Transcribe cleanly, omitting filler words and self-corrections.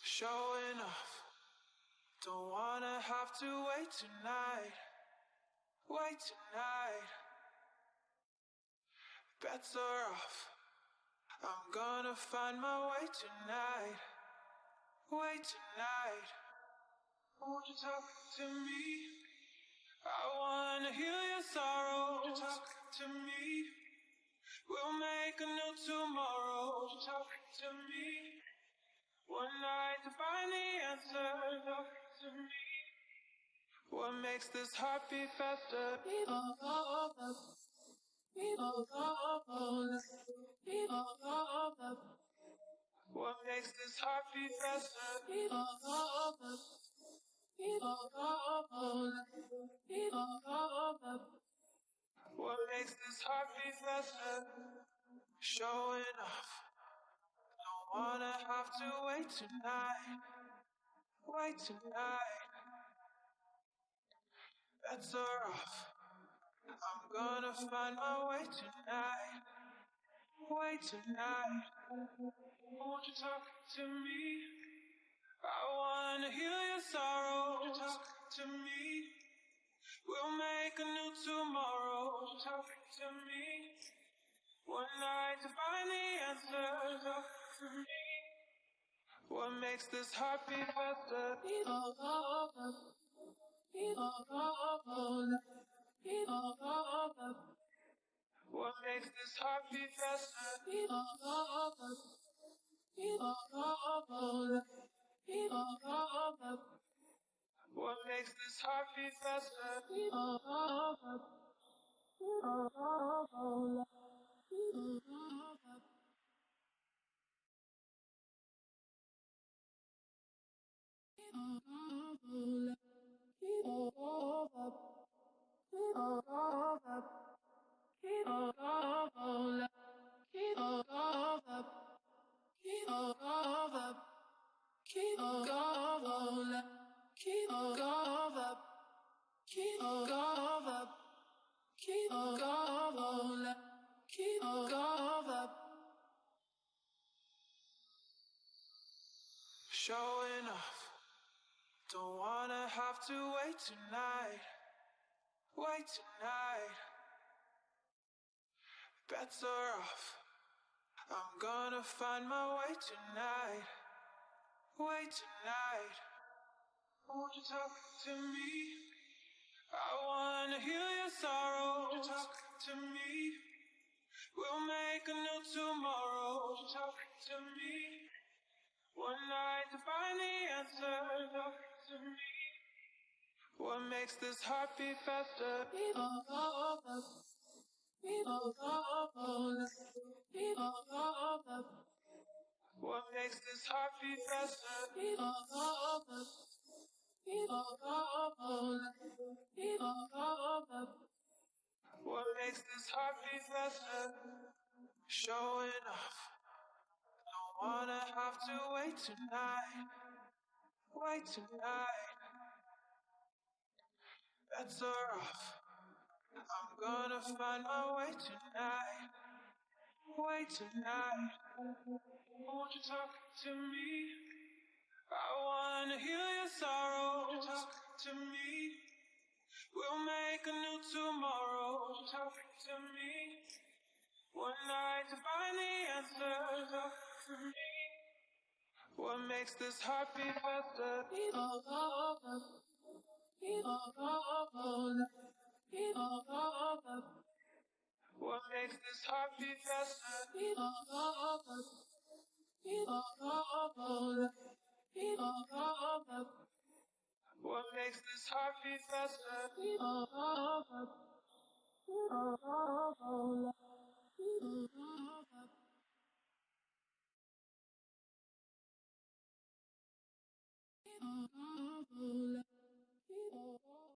Showing off, don't wanna have to wait tonight. Bets are off, I'm gonna find my way tonight. Won't you talk to me? I wanna heal your sorrows. Won't you talk to me? We'll make a new tomorrow. Won't you talk to me? One night to find the answer. Talk to me. What makes this heart beat faster? What makes this heart beat faster? What makes this heart beat faster? Showing off, don't wanna have to wait tonight. Bets are off, I'm gonna find my way tonight. Won't you talk to me? I wanna heal your sorrow. Won't you talk to me? We'll make a new tomorrow. Won't you talk to me? One night to find the answer. Talk to me. What makes this heart beat faster? What makes this heart beat faster? What makes this heart beat faster? Showing off, don't wanna have to wait tonight. Bets are off, I'm gonna find my way tonight. Won't you talk to me? I wanna heal your sorrow. Won't you talk to me? We'll make a new tomorrow. Won't you talk to me? One night to find the answer. Talk to me. What makes this heart beat faster? What makes this heart beat faster? What makes this heart beat faster? Showing off, don't wanna have to wait tonight. Bets are off, I'm gonna find my way tonight. Won't you talk to me? I wanna heal your sorrow. Won't you talk to me? We'll make a new tomorrow. Won't you talk to me? One night to find the answer. Talk to me. What makes this heart beat faster? What makes this heart beat faster? What makes this heart beat faster?